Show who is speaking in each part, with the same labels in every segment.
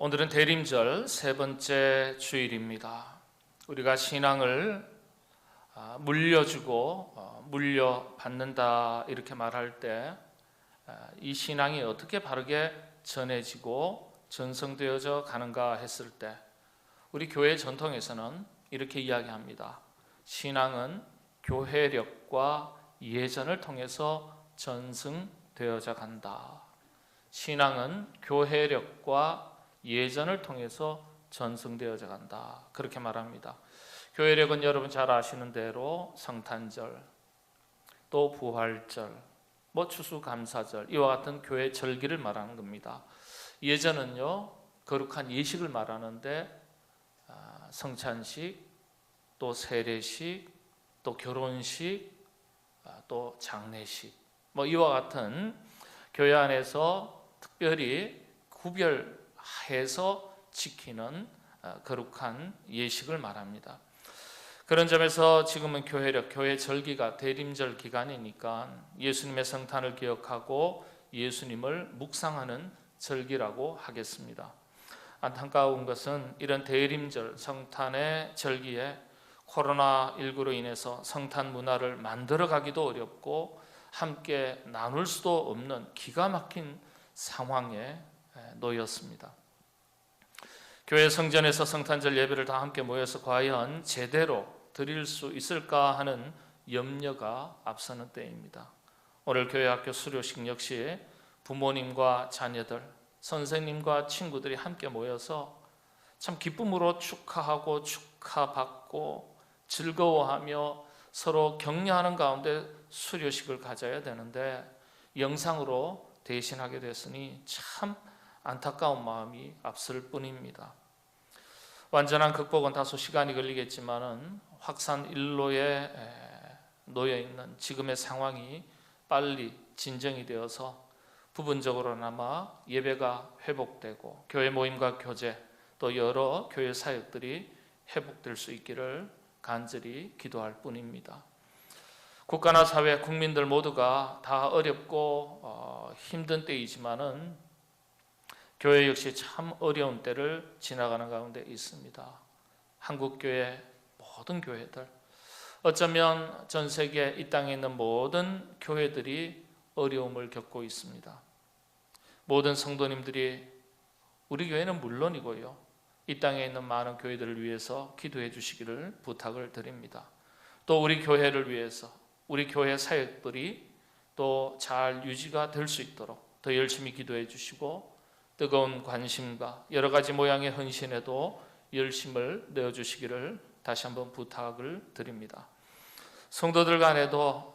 Speaker 1: 오늘은 대림절 세 번째 주일입니다. 우리가 신앙을 물려주고 물려받는다 이렇게 말할 때 이 신앙이 어떻게 바르게 전해지고 전성되어져 가는가 했을 때 우리 교회 전통에서는 이렇게 이야기합니다. 신앙은 교회력과 예전을 통해서 전승되어져 간다. 신앙은 교회력과 예전을 통해서 전승되어져 간다. 그렇게 말합니다. 교회력은 여러분 잘 아시는 대로 성탄절, 또 부활절, 추수감사절 이와 같은 교회 절기를 말하는 겁니다. 예전은요 거룩한 예식을 말하는데 성찬식, 또 세례식, 또 결혼식, 또 장례식 이와 같은 교회 안에서 특별히 구별해서 지키는 거룩한 예식을 말합니다. 그런 점에서 지금은 교회력, 교회 절기가 대림절 기간이니까 예수님의 성탄을 기억하고 예수님을 묵상하는 절기라고 하겠습니다. 안타까운 것은 이런 대림절 성탄의 절기에 코로나19로 인해서 성탄 문화를 만들어가기도 어렵고 함께 나눌 수도 없는 기가 막힌 상황에 놓였습니다. 교회 성전에서 성탄절 예배를 다 함께 모여서 과연 제대로 드릴 수 있을까 하는 염려가 앞서는 때입니다. 오늘 교회 학교 수료식 역시 부모님과 자녀들, 선생님과 친구들이 함께 모여서 참 기쁨으로 축하하고 축하받고 즐거워하며 서로 격려하는 가운데 수료식을 가져야 되는데 영상으로 대신하게 됐으니 참 안타까운 마음이 앞설 뿐입니다. 완전한 극복은 다소 시간이 걸리겠지만은 확산 일로에 놓여 있는 지금의 상황이 빨리 진정이 되어서 부분적으로나마 예배가 회복되고 교회 모임과 교제 또 여러 교회 사역들이 회복될 수 있기를 간절히 기도할 뿐입니다. 국가나 사회, 국민들 모두가 다 어렵고 힘든 때이지만은 교회 역시 참 어려운 때를 지나가는 가운데 있습니다. 한국교회 모든 교회들, 어쩌면 전 세계 이 땅에 있는 모든 교회들이 어려움을 겪고 있습니다. 모든 성도님들이 우리 교회는 물론이고요, 이 땅에 있는 많은 교회들을 위해서 기도해 주시기를 부탁을 드립니다. 또 우리 교회를 위해서 우리 교회 사역들이 또 잘 유지가 될 수 있도록 더 열심히 기도해 주시고 뜨거운 관심과 여러 가지 모양의 헌신에도 열심을 내어주시기를 다시 한번 부탁을 드립니다. 성도들 간에도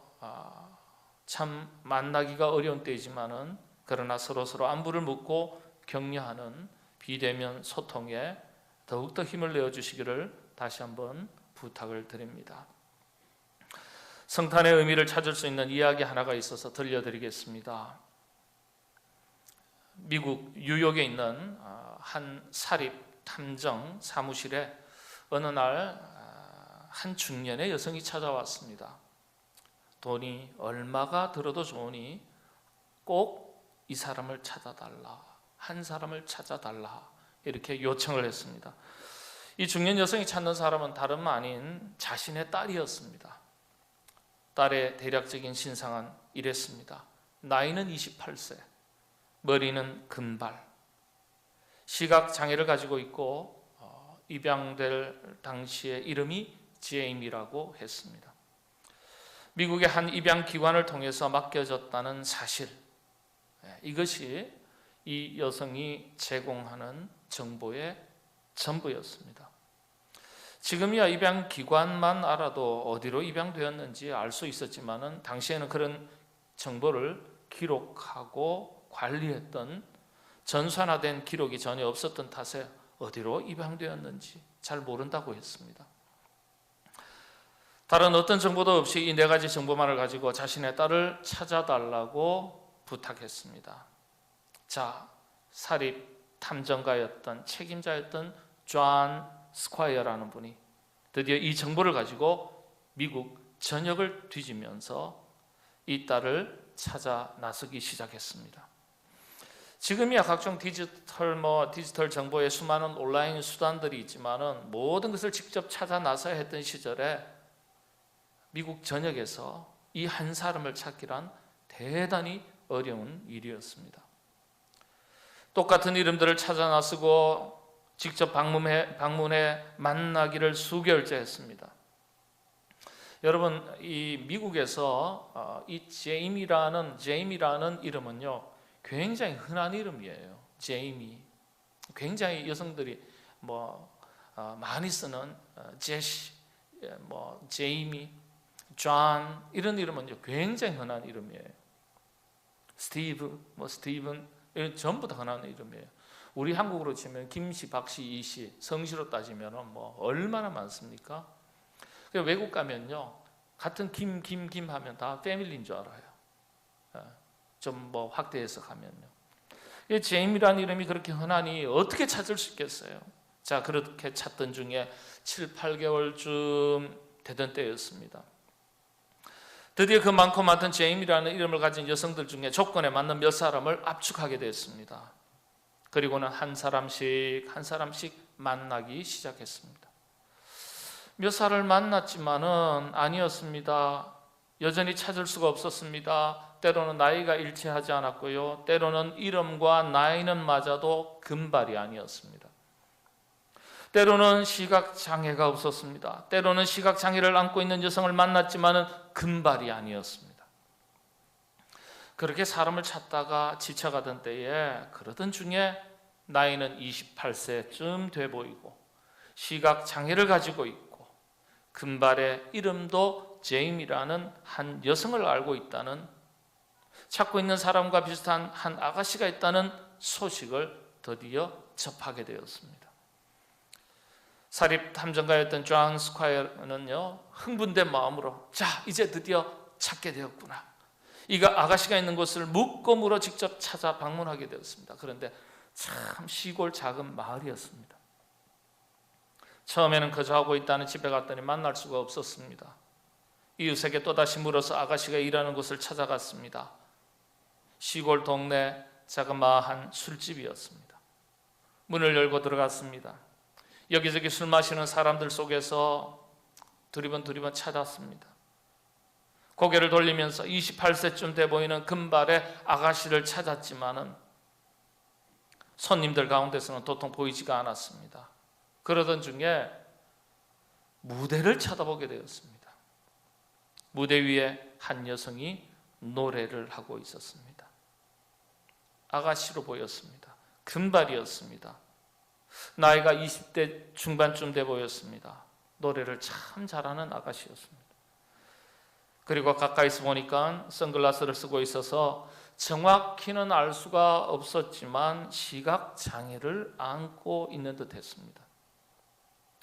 Speaker 1: 참 만나기가 어려운 때이지만은 그러나 서로 안부를 묻고 격려하는 비대면 소통에 더욱더 힘을 내어주시기를 다시 한번 부탁을 드립니다. 성탄의 의미를 찾을 수 있는 이야기 하나가 있어서 들려드리겠습니다. 미국 뉴욕에 있는 한 사립 탐정 사무실에 어느 날 한 중년의 여성이 찾아왔습니다. 돈이 얼마가 들어도 좋으니 꼭 이 사람을 찾아달라, 한 사람을 찾아달라 이렇게 요청을 했습니다. 이 중년 여성이 찾는 사람은 다름 아닌 자신의 딸이었습니다. 딸의 대략적인 신상은 이랬습니다. 나이는 28세, 머리는 금발, 시각장애를 가지고 있고 입양될 당시의 이름이 제임이라고 했습니다. 미국의 한 입양기관을 통해서 맡겨졌다는 사실, 이것이 이 여성이 제공하는 정보의 전부였습니다. 지금이야 입양기관만 알아도 어디로 입양되었는지 알 수 있었지만은 당시에는 그런 정보를 기록하고 관리했던 전산화된 기록이 전혀 없었던 탓에 어디로 입양되었는지 잘 모른다고 했습니다. 다른 어떤 정보도 없이 이 네 가지 정보만을 가지고 자신의 딸을 찾아달라고 부탁했습니다. 자, 사립 탐정가였던 책임자였던 존 스콰이어라는 분이 드디어 이 정보를 가지고 미국 전역을 뒤지면서 이 딸을 찾아 나서기 시작했습니다. 지금이야 각종 디지털 정보의 수많은 온라인 수단들이 있지만은 모든 것을 직접 찾아 나서야 했던 시절에 미국 전역에서 이 한 사람을 찾기란 대단히 어려운 일이었습니다. 똑같은 이름들을 찾아 나서고 직접 방문해 만나기를 수개월째 했습니다. 여러분, 이 미국에서 이 제이미라는 이름은요, 굉장히 흔한 이름이에요. 제이미. 굉장히 여성들이 많이 쓰는 제시, 제이미, 존 이런 이름은요, 굉장히 흔한 이름이에요. 스티브, 스티븐 이런 전부 다 흔한 이름이에요. 우리 한국으로 치면 김씨, 박씨, 이씨, 성씨로 따지면 얼마나 많습니까? 외국 가면요, 같은 김 하면 다 패밀리인 줄 알아요. 좀 확대 해석하면요. 이 제임이라는 이름이 그렇게 흔하니 어떻게 찾을 수 있겠어요? 자, 그렇게 찾던 중에 7, 8개월쯤 되던 때였습니다. 드디어 그 많고 많던 제임이라는 이름을 가진 여성들 중에 조건에 맞는 몇 사람을 압축하게 됐습니다. 그리고는 한 사람씩 만나기 시작했습니다. 몇 살을 만났지만은 아니었습니다. 여전히 찾을 수가 없었습니다. 때로는 나이가 일치하지 않았고요, 때로는 이름과 나이는 맞아도 금발이 아니었습니다. 때로는 시각장애가 없었습니다. 때로는 시각장애를 안고 있는 여성을 만났지만은 금발이 아니었습니다. 그렇게 사람을 찾다가 지쳐가던 때에 그러던 중에 나이는 28세쯤 돼 보이고 시각장애를 가지고 있고 금발의 이름도 제임이라는 한 여성을 알고 있다는, 찾고 있는 사람과 비슷한 한 아가씨가 있다는 소식을 드디어 접하게 되었습니다. 사립 탐정가였던 존 스콰이어는요, 흥분된 마음으로 자, 이제 드디어 찾게 되었구나. 이가 아가씨가 있는 곳을 묻고 물어 직접 찾아 방문하게 되었습니다. 그런데 참 시골 작은 마을이었습니다. 처음에는 거주하고 있다는 집에 갔더니 만날 수가 없었습니다. 이웃에게 또다시 물어서 아가씨가 일하는 곳을 찾아갔습니다. 시골 동네 자그마한 술집이었습니다. 문을 열고 들어갔습니다. 여기저기 술 마시는 사람들 속에서 두리번 찾았습니다. 고개를 돌리면서 28세쯤 돼 보이는 금발의 아가씨를 찾았지만은 손님들 가운데서는 도통 보이지가 않았습니다. 그러던 중에 무대를 쳐다보게 되었습니다. 무대 위에 한 여성이 노래를 하고 있었습니다. 아가씨로 보였습니다. 금발이었습니다. 나이가 20대 중반쯤 돼 보였습니다. 노래를 참 잘하는 아가씨였습니다. 그리고 가까이서 보니까 선글라스를 쓰고 있어서 정확히는 알 수가 없었지만 시각장애를 안고 있는 듯 했습니다.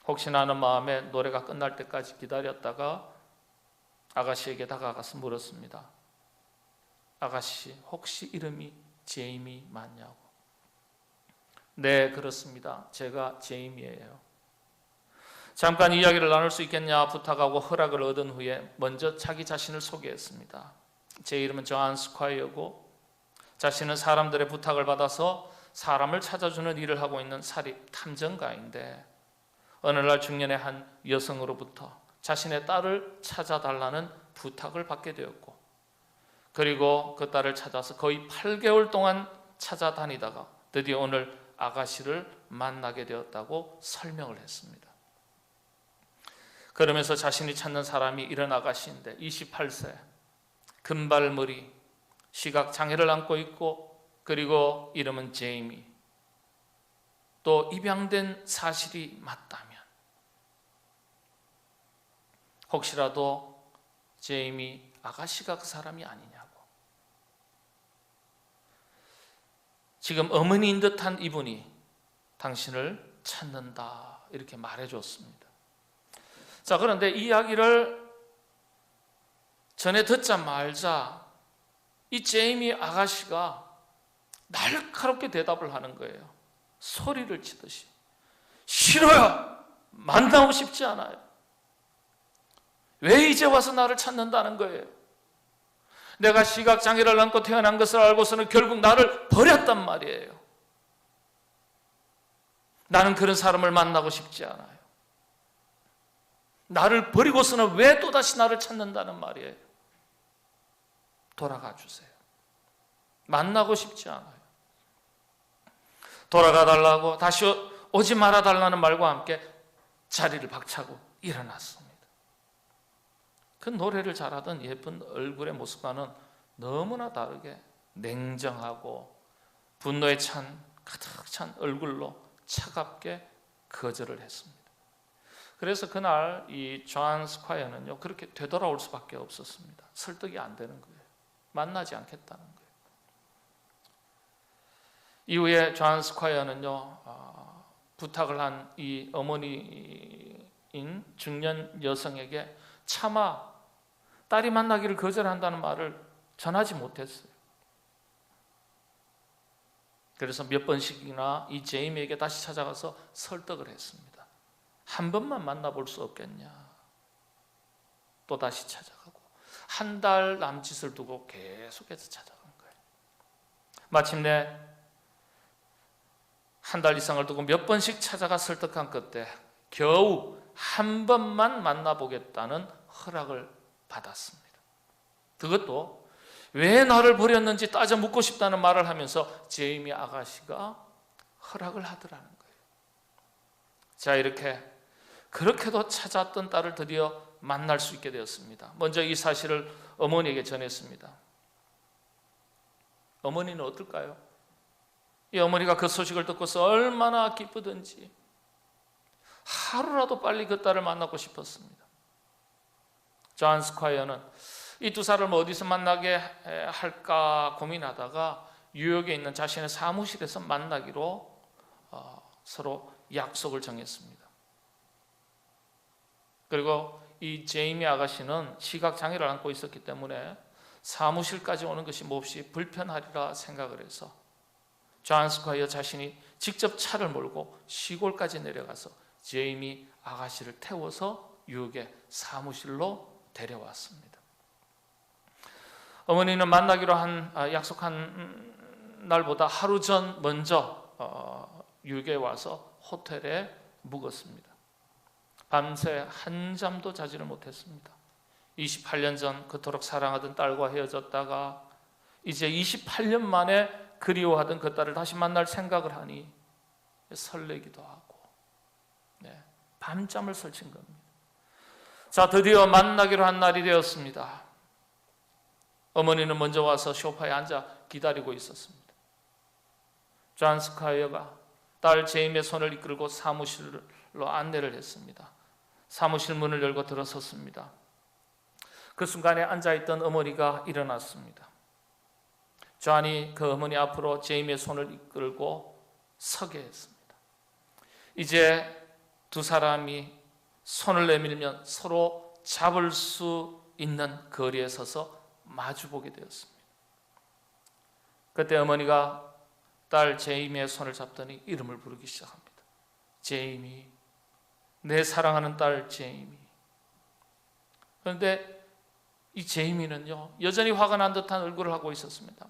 Speaker 1: 혹시나 하는 마음에 노래가 끝날 때까지 기다렸다가 아가씨에게 다가가서 물었습니다. 아가씨, 혹시 이름이 제이미 맞냐고. 네, 그렇습니다. 제가 제이미예요. 잠깐 이야기를 나눌 수 있겠냐 부탁하고 허락을 얻은 후에 먼저 자기 자신을 소개했습니다. 제 이름은 존 스콰이어고 자신은 사람들의 부탁을 받아서 사람을 찾아주는 일을 하고 있는 사립 탐정가인데 어느 날 중년의 한 여성으로부터 자신의 딸을 찾아달라는 부탁을 받게 되었고, 그리고 그 딸을 찾아서 거의 8개월 동안 찾아다니다가 드디어 오늘 아가씨를 만나게 되었다고 설명을 했습니다. 그러면서 자신이 찾는 사람이 이런 아가씨인데 28세, 금발머리, 시각장애를 안고 있고, 그리고 이름은 제이미, 또 입양된 사실이 맞다면 혹시라도 제이미 아가씨가 그 사람이 아니냐고, 지금 어머니인 듯한 이분이 당신을 찾는다 이렇게 말해줬습니다. 자, 그런데 이 이야기를 전에 듣자 말자 이 제이미 아가씨가 날카롭게 대답을 하는 거예요. 소리를 치듯이. 싫어요. 만나고 싶지 않아요. 왜 이제 와서 나를 찾는다는 거예요? 내가 시각장애를 안고 태어난 것을 알고서는 결국 나를 버렸단 말이에요. 나는 그런 사람을 만나고 싶지 않아요. 나를 버리고서는 왜 또다시 나를 찾는다는 말이에요. 돌아가 주세요. 만나고 싶지 않아요. 돌아가 달라고, 다시 오지 말아 달라는 말과 함께 자리를 박차고 일어났습니다. 그 노래를 잘하던 예쁜 얼굴의 모습과는 너무나 다르게 냉정하고 분노에 가득 찬 얼굴로 차갑게 거절을 했습니다. 그래서 그날 이 존 스콰이어는요, 그렇게 되돌아올 수밖에 없었습니다. 설득이 안 되는 거예요. 만나지 않겠다는 거예요. 이후에 존 스콰이어는요, 부탁을 한 이 어머니인 중년 여성에게 차마 딸이 만나기를 거절한다는 말을 전하지 못했어요. 그래서 몇 번씩이나 이 제이미에게 다시 찾아가서 설득을 했습니다. 한 번만 만나볼 수 없겠냐. 또 다시 찾아가고 한 달 남짓을 두고 계속해서 찾아간 거예요. 마침내 한 달 이상을 두고 몇 번씩 찾아가 설득한 끝에 겨우 한 번만 만나보겠다는 허락을 받았습니다. 그것도 왜 나를 버렸는지 따져 묻고 싶다는 말을 하면서 제이미 아가씨가 허락을 하더라는 거예요. 자, 이렇게 그렇게도 찾았던 딸을 드디어 만날 수 있게 되었습니다. 먼저 이 사실을 어머니에게 전했습니다. 어머니는 어떨까요? 이 어머니가 그 소식을 듣고서 얼마나 기쁘든지 하루라도 빨리 그 딸을 만나고 싶었습니다. 존 스콰이어는 이 두 사람을 어디서 만나게 할까 고민하다가 뉴욕에 있는 자신의 사무실에서 만나기로 서로 약속을 정했습니다. 그리고 이 제이미 아가씨는 시각장애를 안고 있었기 때문에 사무실까지 오는 것이 몹시 불편하리라 생각을 해서 존 스콰이어 자신이 직접 차를 몰고 시골까지 내려가서 제이미 아가씨를 태워서 뉴욕의 사무실로 데려왔습니다. 어머니는 만나기로 약속한 날보다 하루 전 먼저 뉴욕에 와서 호텔에 묵었습니다. 밤새 한잠도 자지를 못했습니다. 28년 전 그토록 사랑하던 딸과 헤어졌다가 이제 28년 만에 그리워하던 그 딸을 다시 만날 생각을 하니 설레기도 하고 밤잠을 설친 겁니다. 자, 드디어 만나기로 한 날이 되었습니다. 어머니는 먼저 와서 소파에 앉아 기다리고 있었습니다. 존 스콰이어가 딸 제임의 손을 이끌고 사무실로 안내를 했습니다. 사무실 문을 열고 들어섰습니다. 그 순간에 앉아있던 어머니가 일어났습니다. 존이 그 어머니 앞으로 제임의 손을 이끌고 서게 했습니다. 이제 두 사람이 손을 내밀면 서로 잡을 수 있는 거리에 서서 마주보게 되었습니다. 그때 어머니가 딸 제이미의 손을 잡더니 이름을 부르기 시작합니다. 제이미, 내 사랑하는 딸 제이미. 그런데 이 제이미는요, 여전히 화가 난 듯한 얼굴을 하고 있었습니다.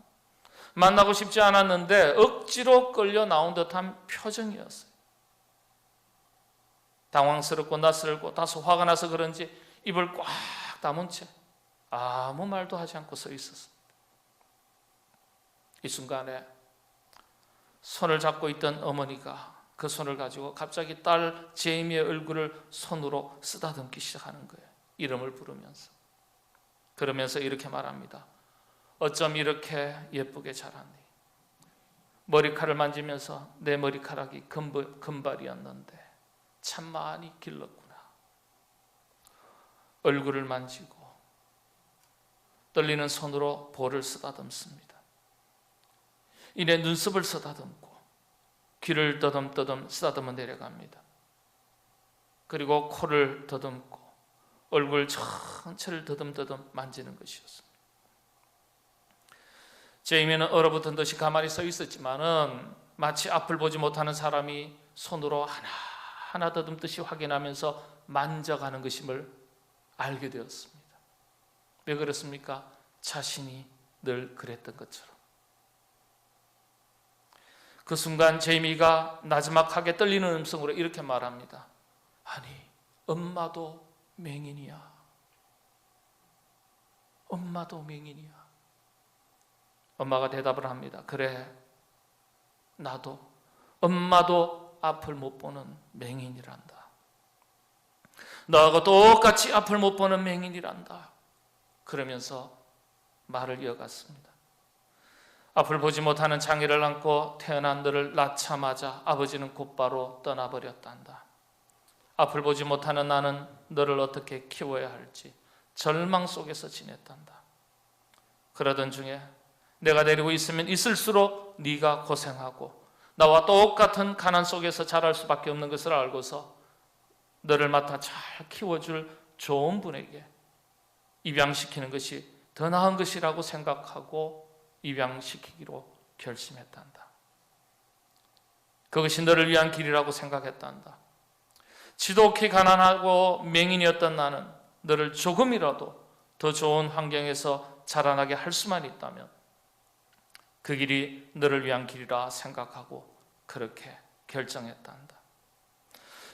Speaker 1: 만나고 싶지 않았는데 억지로 끌려 나온 듯한 표정이었어요. 당황스럽고 낯설고 다소 화가 나서 그런지 입을 꽉 다문 채 아무 말도 하지 않고 서 있었습니다. 이 순간에 손을 잡고 있던 어머니가 그 손을 가지고 갑자기 딸 제이미의 얼굴을 손으로 쓰다듬기 시작하는 거예요. 이름을 부르면서. 그러면서 이렇게 말합니다. 어쩜 이렇게 예쁘게 자라니. 머리카락을 만지면서 내 머리카락이 금발이었는데 참 많이 길렀구나. 얼굴을 만지고 떨리는 손으로 볼을 쓰다듬습니다. 이내 눈썹을 쓰다듬고 귀를 떠듬떠듬 쓰다듬어 내려갑니다. 그리고 코를 더듬고 얼굴 전체를 더듬더듬 만지는 것이었습니다. 제이미는 얼어붙은 듯이 가만히 서 있었지만은 마치 앞을 보지 못하는 사람이 손으로 하나하나 더듬듯이 확인하면서 만져가는 것임을 알게 되었습니다. 왜 그렇습니까? 자신이 늘 그랬던 것처럼. 그 순간 제이미가 나지막하게 떨리는 음성으로 이렇게 말합니다. 아니, 엄마도 맹인이야. 엄마도 맹인이야. 엄마가 대답을 합니다. 그래, 나도, 엄마도 앞을 못 보는 맹인이란다. 너하고 똑같이 앞을 못 보는 맹인이란다. 그러면서 말을 이어갔습니다. 앞을 보지 못하는 장애를 안고 태어난 너를 낳자마자 아버지는 곧바로 떠나버렸단다. 앞을 보지 못하는 나는 너를 어떻게 키워야 할지 절망 속에서 지냈단다. 그러던 중에 내가 데리고 있으면 있을수록 네가 고생하고 나와 똑같은 가난 속에서 자랄 수밖에 없는 것을 알고서 너를 맡아 잘 키워줄 좋은 분에게 입양시키는 것이 더 나은 것이라고 생각하고 입양시키기로 결심했단다. 그것이 너를 위한 길이라고 생각했단다. 지독히 가난하고 맹인이었던 나는 너를 조금이라도 더 좋은 환경에서 자라나게 할 수만 있다면 그 길이 너를 위한 길이라 생각하고 그렇게 결정했단다.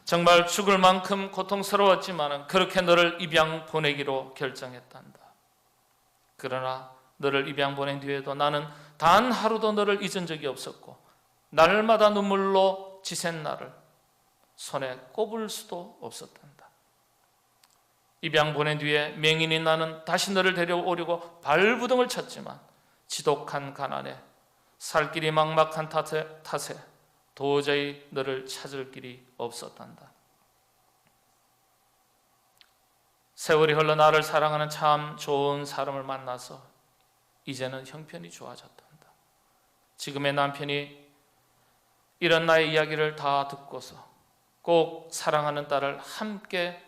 Speaker 1: 정말 죽을 만큼 고통스러웠지만 그렇게 너를 입양 보내기로 결정했단다. 그러나 너를 입양 보낸 뒤에도 나는 단 하루도 너를 잊은 적이 없었고 날마다 눈물로 지샌 나를 손에 꼽을 수도 없었단다. 입양 보낸 뒤에 맹인인 나는 다시 너를 데려오려고 발부둥을 쳤지만 지독한 가난에 살 길이 막막한 탓에 도저히 너를 찾을 길이 없었단다. 세월이 흘러 나를 사랑하는 참 좋은 사람을 만나서 이제는 형편이 좋아졌단다. 지금의 남편이 이런 나의 이야기를 다 듣고서 꼭 사랑하는 딸을 함께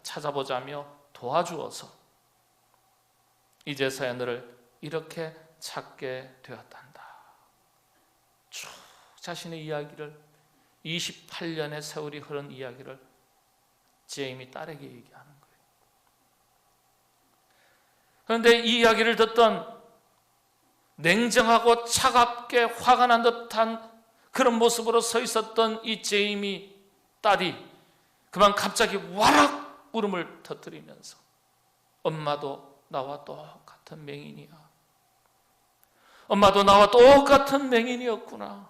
Speaker 1: 찾아보자며 도와주어서 이제서야 너를 이렇게 찾게 되었단다. 쭉 자신의 이야기를 28년의 세월이 흐른 이야기를 제이미 딸에게 얘기하는 거예요. 그런데 이 이야기를 듣던 냉정하고 차갑게 화가 난 듯한 그런 모습으로 서 있었던 이 제이미 딸이 그만 갑자기 와락 울음을 터뜨리면서 엄마도 나와 똑같은 맹인이야. 엄마도 나와 똑같은 맹인이었구나.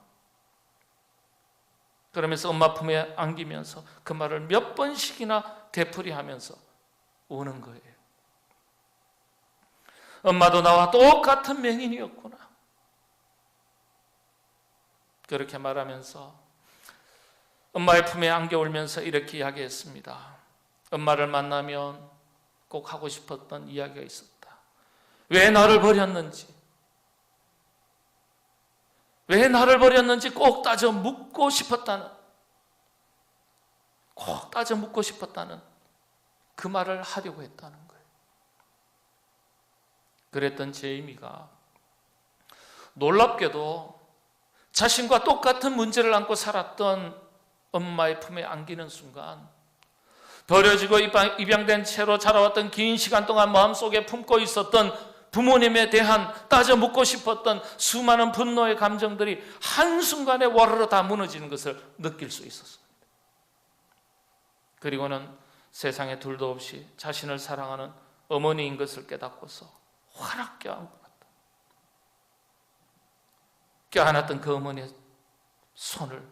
Speaker 1: 그러면서 엄마 품에 안기면서 그 말을 몇 번씩이나 되풀이하면서 우는 거예요. 엄마도 나와 똑같은 맹인이었구나. 그렇게 말하면서 엄마의 품에 안겨 울면서 이렇게 이야기했습니다. 엄마를 만나면 꼭 하고 싶었던 이야기가 있었다. 왜 나를 버렸는지, 왜 나를 버렸는지 꼭 따져 묻고 싶었다는, 꼭 따져 묻고 싶었다는 그 말을 하려고 했다는 거예요. 그랬던 제이미가 놀랍게도 자신과 똑같은 문제를 안고 살았던 엄마의 품에 안기는 순간 버려지고 입양된 채로 자라왔던 긴 시간 동안 마음속에 품고 있었던 부모님에 대한 따져 묻고 싶었던 수많은 분노의 감정들이 한순간에 와르르 다 무너지는 것을 느낄 수 있었습니다. 그리고는 세상에 둘도 없이 자신을 사랑하는 어머니인 것을 깨닫고서 화락 껴안고 갔다. 껴안았던 그 어머니의 손을,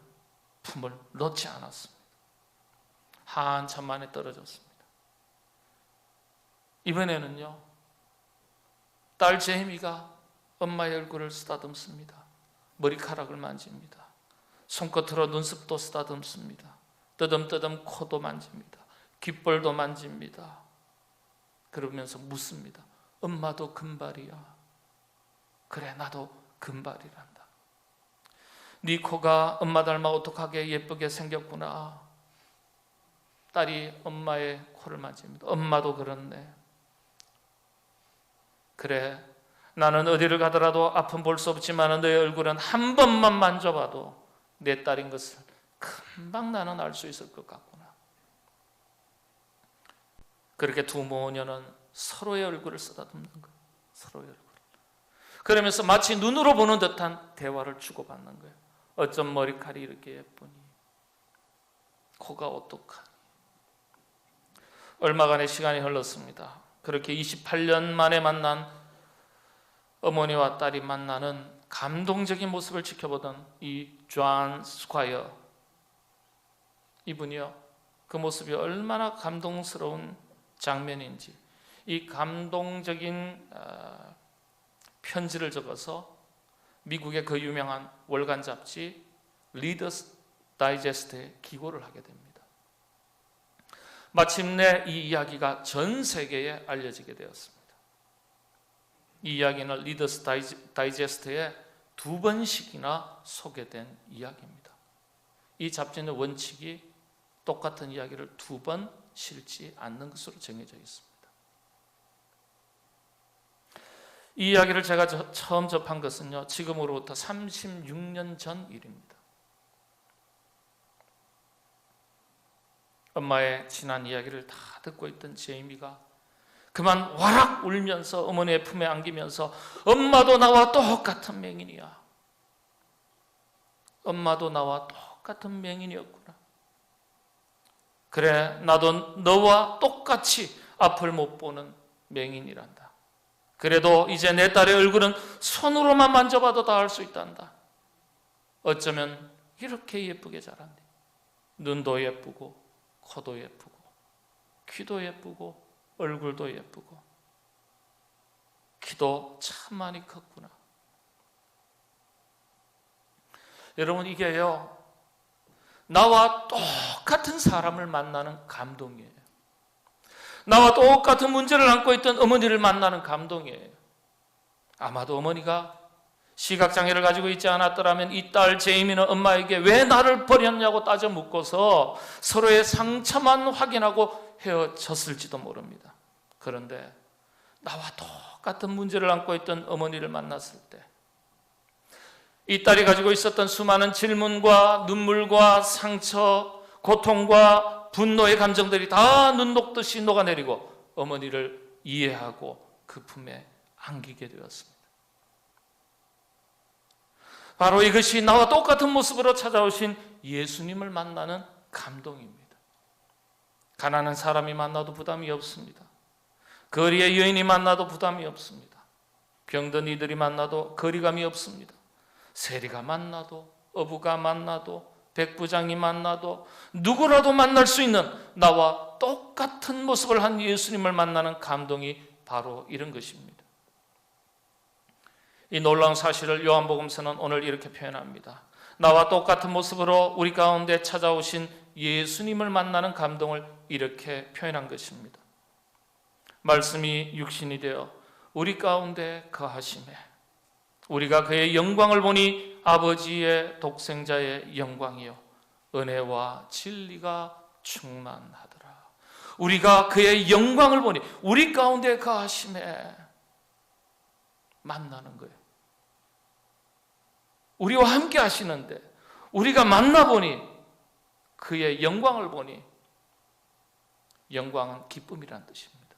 Speaker 1: 품을 놓지 않았습니다. 한참 만에 떨어졌습니다. 이번에는요, 딸 제이미가 엄마의 얼굴을 쓰다듬습니다. 머리카락을 만집니다. 손끝으로 눈썹도 쓰다듬습니다. 뜨듬뜨듬 코도 만집니다. 귓볼도 만집니다. 그러면서 묻습니다. 엄마도 금발이야. 그래, 나도 금발이란다. 네 코가 엄마 닮아 어떡하게 예쁘게 생겼구나. 딸이 엄마의 코를 만집니다. 엄마도 그렇네. 그래, 나는 어디를 가더라도 앞은 볼 수 없지만 너의 얼굴은 한 번만 만져봐도 내 딸인 것을 금방 나는 알 수 있을 것 같구나. 그렇게 두 모녀는 서로의 얼굴을 쓰다듬는 거예요. 서로의 얼굴. 그러면서 마치 눈으로 보는 듯한 대화를 주고받는 거예요. 어쩜 머리칼이 이렇게 예쁘니? 코가 어떡하니? 얼마간의 시간이 흘렀습니다. 그렇게 28년 만에 만난 어머니와 딸이 만나는 감동적인 모습을 지켜보던 이 존 스콰이어, 이분이요, 그 모습이 얼마나 감동스러운 장면인지 이 감동적인 편지를 적어서 미국의 그 유명한 월간 잡지 리더스 다이제스트에 기고를 하게 됩니다. 마침내 이 이야기가 전 세계에 알려지게 되었습니다. 이 이야기는 리더스 다이제스트에 2번씩이나 소개된 이야기입니다. 이 잡지는 원칙이 똑같은 이야기를 2번 실지 않는 것으로 정해져 있습니다. 이 이야기를 제가 처음 접한 것은요, 지금으로부터 36년 전 일입니다. 엄마의 지난 이야기를 다 듣고 있던 제이미가 그만 와락 울면서 어머니의 품에 안기면서 엄마도 나와 똑같은 맹인이야. 엄마도 나와 똑같은 맹인이었구나. 그래, 나도 너와 똑같이 앞을 못 보는 맹인이란다. 그래도 이제 내 딸의 얼굴은 손으로만 만져봐도 다 알 수 있단다. 어쩌면 이렇게 예쁘게 자란대. 눈도 예쁘고 코도 예쁘고 귀도 예쁘고 얼굴도 예쁘고 키도 참 많이 컸구나. 여러분, 이게요, 나와 똑같은 사람을 만나는 감동이에요. 나와 똑같은 문제를 안고 있던 어머니를 만나는 감동이에요. 아마도 어머니가 시각장애를 가지고 있지 않았더라면 이 딸 제이미는 엄마에게 왜 나를 버렸냐고 따져 묻고서 서로의 상처만 확인하고 헤어졌을지도 모릅니다. 그런데 나와 똑같은 문제를 안고 있던 어머니를 만났을 때 이 딸이 가지고 있었던 수많은 질문과 눈물과 상처, 고통과 분노의 감정들이 다 눈 녹듯이 녹아내리고 어머니를 이해하고 그 품에 안기게 되었습니다. 바로 이것이 나와 똑같은 모습으로 찾아오신 예수님을 만나는 감동입니다. 가난한 사람이 만나도 부담이 없습니다. 거리의 여인이 만나도 부담이 없습니다. 병든 이들이 만나도 거리감이 없습니다. 세리가 만나도, 어부가 만나도, 백부장이 만나도, 누구라도 만날 수 있는 나와 똑같은 모습을 한 예수님을 만나는 감동이 바로 이런 것입니다. 이 놀라운 사실을 요한복음서는 오늘 이렇게 표현합니다. 나와 똑같은 모습으로 우리 가운데 찾아오신 예수님을 만나는 감동을 이렇게 표현한 것입니다. 말씀이 육신이 되어 우리 가운데 거하심에 우리가 그의 영광을 보니 아버지의 독생자의 영광이요 은혜와 진리가 충만하더라. 우리가 그의 영광을 보니 우리 가운데 거하심에 만나는 거예요. 우리와 함께 하시는데 우리가 만나보니 그의 영광을 보니, 영광은 기쁨이란 뜻입니다.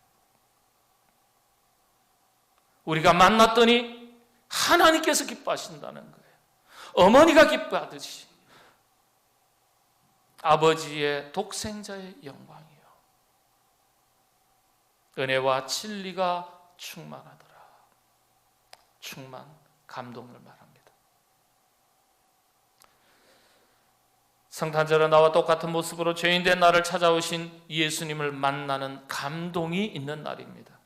Speaker 1: 우리가 만났더니 하나님께서 기뻐하신다는 거예요. 어머니가 기뻐하듯이 아버지의 독생자의 영광이요 은혜와 진리가 충만하더라. 충만, 감동을 말합니다. 성탄절은 나와 똑같은 모습으로 죄인된 나를 찾아오신 예수님을 만나는 감동이 있는 날입니다.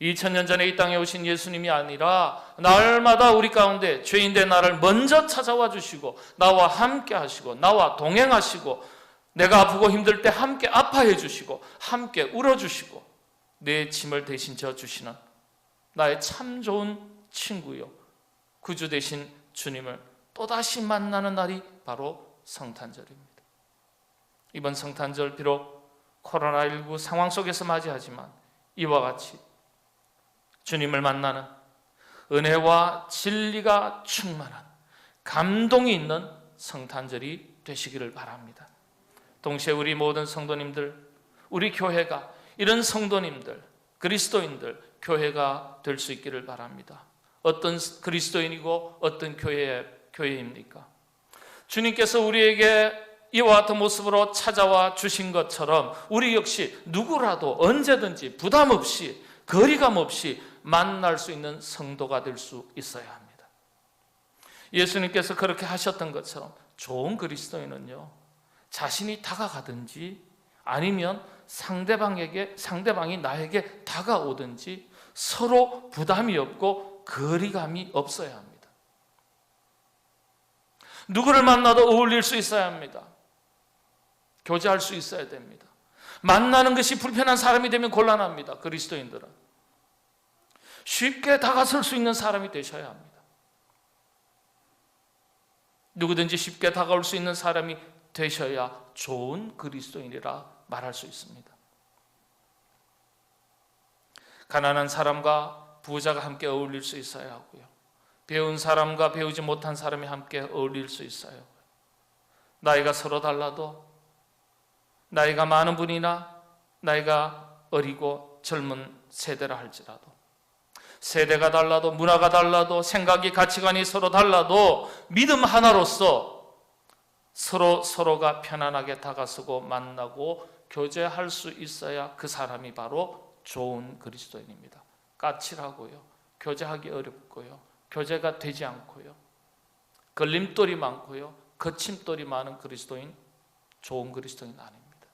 Speaker 1: 2000년 전에 이 땅에 오신 예수님이 아니라 날마다 우리 가운데 죄인된 나를 먼저 찾아와 주시고 나와 함께 하시고 나와 동행하시고 내가 아프고 힘들 때 함께 아파해 주시고 함께 울어주시고 내 짐을 대신 져주시는 나의 참 좋은 친구요 구주 되신 주님을 또다시 만나는 날이 바로 성탄절입니다. 이번 성탄절 비록 코로나19 상황 속에서 맞이하지만 이와 같이 주님을 만나는 은혜와 진리가 충만한 감동이 있는 성탄절이 되시기를 바랍니다. 동시에 우리 모든 성도님들, 우리 교회가 이런 성도님들, 그리스도인들, 교회가 될 수 있기를 바랍니다. 어떤 그리스도인이고 어떤 교회입니까? 주님께서 우리에게 이와 같은 모습으로 찾아와 주신 것처럼 우리 역시 누구라도 언제든지 부담 없이 거리감 없이 만날 수 있는 성도가 될 수 있어야 합니다. 예수님께서 그렇게 하셨던 것처럼 좋은 그리스도인은요, 자신이 다가가든지 아니면 상대방이 나에게 다가오든지 서로 부담이 없고 거리감이 없어야 합니다. 누구를 만나도 어울릴 수 있어야 합니다. 교제할 수 있어야 됩니다. 만나는 것이 불편한 사람이 되면 곤란합니다. 그리스도인들은 쉽게 다가설 수 있는 사람이 되셔야 합니다. 누구든지 쉽게 다가올 수 있는 사람이 되셔야 좋은 그리스도인이라 말할 수 있습니다. 가난한 사람과 부자가 함께 어울릴 수 있어야 하고요. 배운 사람과 배우지 못한 사람이 함께 어울릴 수 있어야 하고요. 나이가 서로 달라도 나이가 많은 분이나 나이가 어리고 젊은 세대라 할지라도 세대가 달라도 문화가 달라도 생각이 가치관이 서로 달라도 믿음 하나로서 서로가 편안하게 다가서고 만나고 교제할 수 있어야 그 사람이 바로 좋은 그리스도인입니다. 까칠하고요, 교제하기 어렵고요, 교제가 되지 않고요, 걸림돌이 많고요, 거침돌이 많은 그리스도인, 좋은 그리스도인 아닙니다.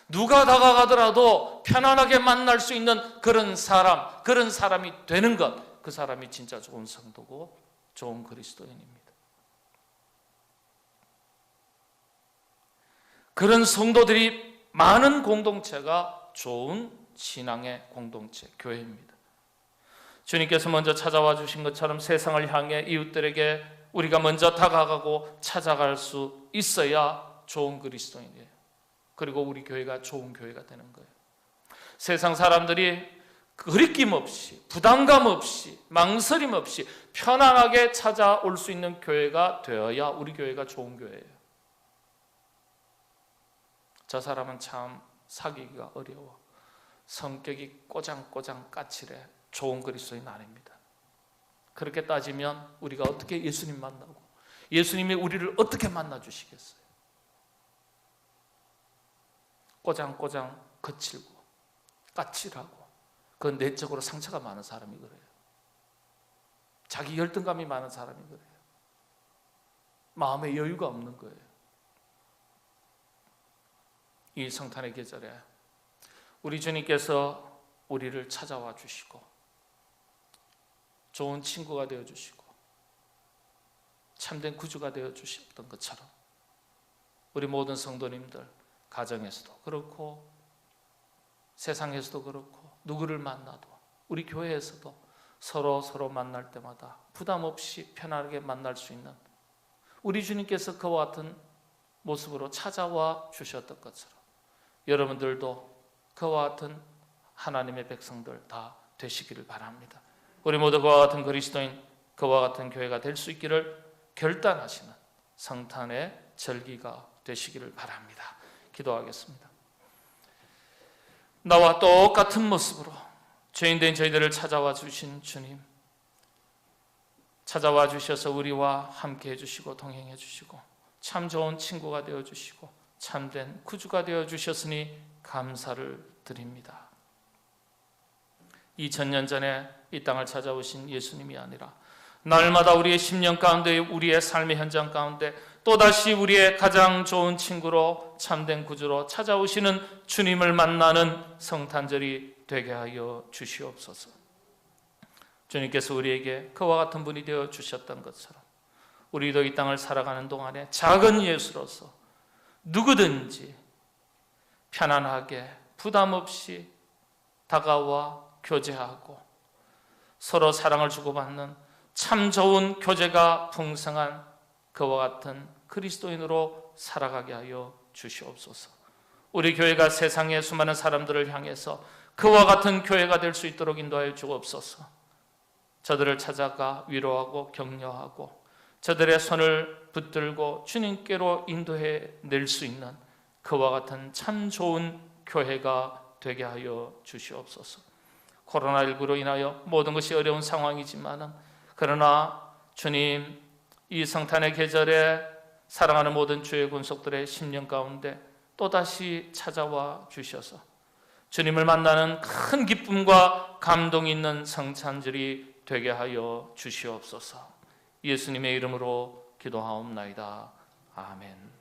Speaker 1: 누가 다가가더라도 편안하게 만날 수 있는 그런 사람이 되는 것, 그 사람이 진짜 좋은 성도고 좋은 그리스도인입니다. 그런 성도들이 많은 공동체가 좋은 신앙의 공동체, 교회입니다. 주님께서 먼저 찾아와 주신 것처럼 세상을 향해 이웃들에게 우리가 먼저 다가가고 찾아갈 수 있어야 좋은 그리스도인이에요. 그리고 우리 교회가 좋은 교회가 되는 거예요. 세상 사람들이 거리낌 없이, 부담감 없이, 망설임 없이 편안하게 찾아올 수 있는 교회가 되어야 우리 교회가 좋은 교회예요. 저 사람은 참 사귀기가 어려워, 성격이 꼬장꼬장 까칠해, 좋은 그리스도인 아닙니다. 그렇게 따지면 우리가 어떻게 예수님 만나고 예수님이 우리를 어떻게 만나 주시겠어요? 꼬장꼬장 거칠고 까칠하고 그건 내적으로 상처가 많은 사람이 그래요. 자기 열등감이 많은 사람이 그래요. 마음에 여유가 없는 거예요. 이 성탄의 계절에 우리 주님께서 우리를 찾아와 주시고 좋은 친구가 되어 주시고 참된 구주가 되어 주셨던 것처럼 우리 모든 성도님들 가정에서도 그렇고 세상에서도 그렇고 누구를 만나도 우리 교회에서도 서로 만날 때마다 부담 없이 편하게 만날 수 있는 우리 주님께서 그와 같은 모습으로 찾아와 주셨던 것처럼 여러분들도 그와 같은 하나님의 백성들 다 되시기를 바랍니다. 우리 모두 그와 같은 그리스도인, 그와 같은 교회가 될 수 있기를 결단하시는 성탄의 절기가 되시기를 바랍니다. 기도하겠습니다. 나와 똑같은 모습으로 죄인된 저희들을 찾아와 주신 주님, 찾아와 주셔서 우리와 함께 해주시고 동행해 주시고 참 좋은 친구가 되어 주시고 참된 구주가 되어 주셨으니 감사를 드립니다. 2000년 전에 이 땅을 찾아오신 예수님이 아니라 날마다 우리의 심령 가운데, 우리의 삶의 현장 가운데 또다시 우리의 가장 좋은 친구로 참된 구주로 찾아오시는 주님을 만나는 성탄절이 되게 하여 주시옵소서. 주님께서 우리에게 그와 같은 분이 되어 주셨던 것처럼 우리도 이 땅을 살아가는 동안에 작은 예수로서 누구든지 편안하게 부담 없이 다가와 교제하고 서로 사랑을 주고받는 참 좋은 교제가 풍성한 그와 같은 그리스도인으로 살아가게 하여 주시옵소서. 우리 교회가 세상의 수많은 사람들을 향해서 그와 같은 교회가 될 수 있도록 인도하여 주옵소서. 저들을 찾아가 위로하고 격려하고 저들의 손을 붙들고 주님께로 인도해 낼 수 있는 그와 같은 참 좋은 교회가 되게 하여 주시옵소서. 코로나19로 인하여 모든 것이 어려운 상황이지만 그러나 주님, 이 성탄의 계절에 사랑하는 모든 주의 군속들의 심령 가운데 또다시 찾아와 주셔서 주님을 만나는 큰 기쁨과 감동이 있는 성찬절이 되게 하여 주시옵소서. 예수님의 이름으로 기도하옵나이다. 아멘.